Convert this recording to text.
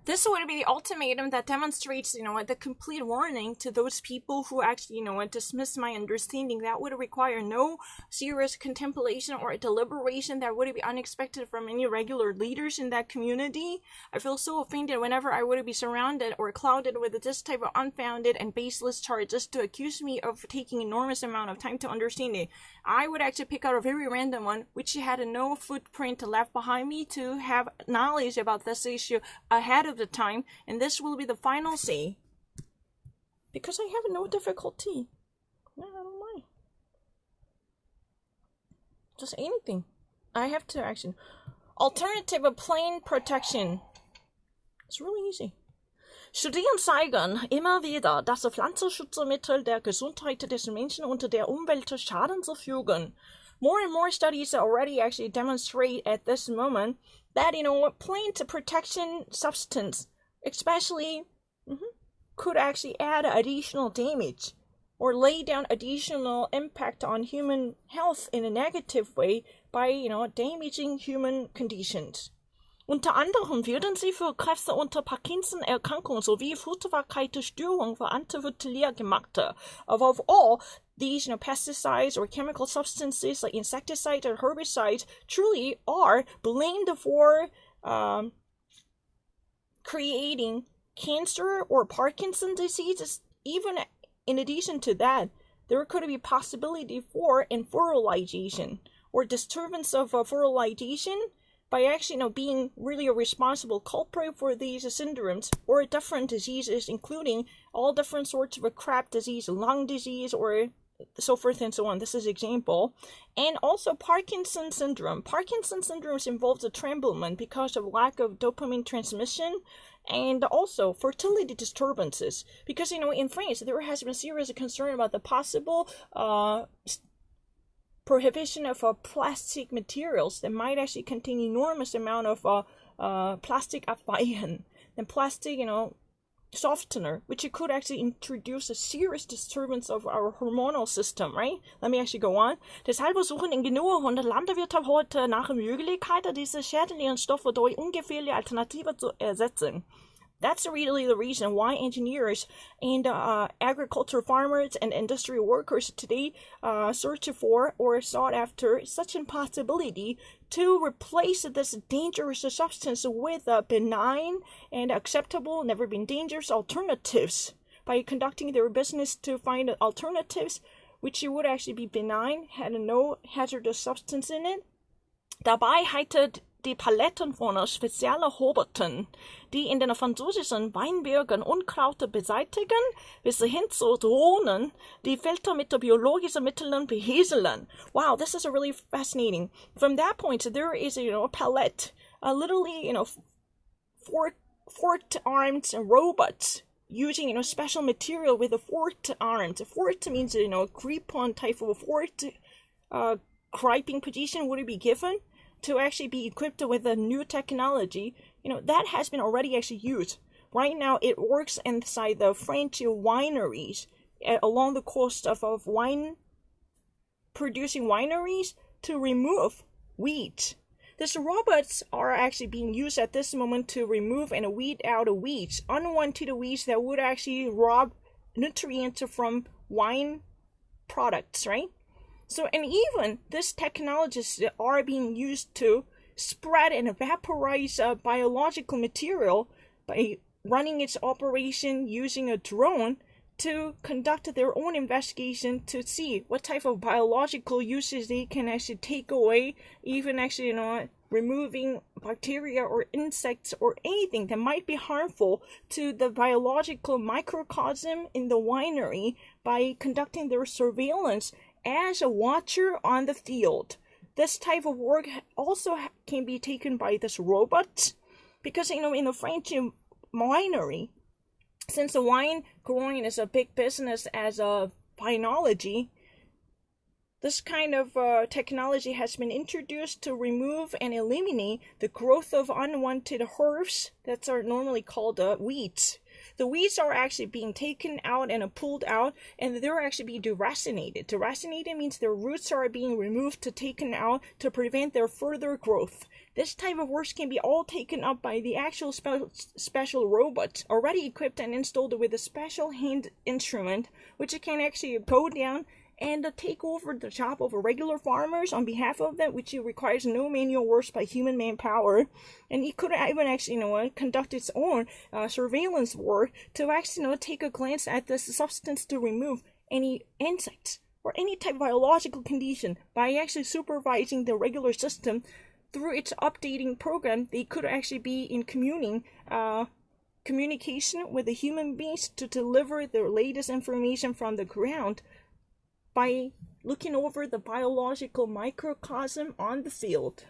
This would be the ultimatum that demonstrates, the complete warning to those people who actually, dismiss my understanding. That would require no serious contemplation or deliberation that would be unexpected from any regular leaders in that community. I feel so offended whenever I would be surrounded or clouded with this type of unfounded and baseless charges to accuse me of taking enormous amount of time to understand it. I would actually pick out a very random one, which had no footprint left behind me to have knowledge about this issue ahead of the time, and this will be the final say. Because I have no difficulty. No, I don't mind. Just anything. I have to action. Alternative of plain protection. It's really easy. Studien zeigen immer wieder, dass Pflanzenschutzmittel der Gesundheit des Menschen und der Umwelt Schaden zufügen. More and more studies already actually demonstrate at this moment that, plant protection substance, especially, could actually add additional damage or lay down additional impact on human health in a negative way by, damaging human conditions. Unter anderem würden sie für Kräfte unter Parkinson-Erkrankung sowie Fruchtbarkeitsstörung verantwortlich gemacht. Above all, these, pesticides or chemical substances like insecticides or herbicides truly are blamed for creating cancer or Parkinson diseases. Even in addition to that, there could be possibility for infertilization or disturbance of fertilization by actually, being really a responsible culprit for these syndromes or different diseases, including all different sorts of crab disease, lung disease, or so forth and so on. This is example. And also Parkinson syndrome. Parkinson syndrome involves a tremblement because of lack of dopamine transmission, and also fertility disturbances. Because, in France, there has been serious concern about the possible prohibition of plastic materials that might actually contain enormous amount of plastic Abweichen and plastic, softener, which could actually introduce a serious disturbance of our hormonal system, right? Let me actually go on. Deshalb versuchen in genügend Landwirte heute nach Möglichkeiten, diese schädlichen Stoffe durch ungefährliche Alternativen zu ersetzen. That's really the reason why engineers and agriculture farmers and industry workers today search for or sought after such a possibility to replace this dangerous substance with benign and acceptable, never been dangerous alternatives by conducting their business to find alternatives which would actually be benign, had no hazardous substance in it. Dabei heitet die Paletten von speziellen Roboten, die in den französischen Weinbergen Unkraut beseitigen, bis hin zu Drohnen, die Filter mit biologischen Mitteln behäseln. Wow, this is really fascinating. From that point, there is, a palette, literally, forked-armed robots using, special material with a forked arms. Forked means, grip-on type of forked griping position would be given to actually be equipped with a new technology, that has been already actually used. Right now, it works inside the French wineries along the coast of wine-producing wineries to remove weeds. These robots are actually being used at this moment to remove and weed out weeds, unwanted weeds that would actually rob nutrients from wine products, right? So, and even these technologies are being used to spread and vaporize biological material by running its operation using a drone to conduct their own investigation to see what type of biological uses they can actually take away, even actually, removing bacteria or insects or anything that might be harmful to the biological microcosm in the winery by conducting their surveillance as a watcher on the field. This type of work also can be taken by this robot because, in the French winery, since the wine growing is a big business as a vinology, this kind of technology has been introduced to remove and eliminate the growth of unwanted herbs that are normally called weeds. The weeds are actually being taken out and pulled out, and they're actually being deracinated. Deracinated means their roots are being removed to taken out to prevent their further growth. This type of work can be all taken up by the actual special robots already equipped and installed with a special hand instrument, which can actually go down and take over the job of regular farmers on behalf of them, which requires no manual work by human manpower. And it could even actually, conduct its own surveillance work to actually, take a glance at the substance to remove any insects or any type of biological condition by actually supervising the regular system through its updating program. They could actually be in communication with the human beings to deliver the latest information from the ground by looking over the biological microcosm on the field.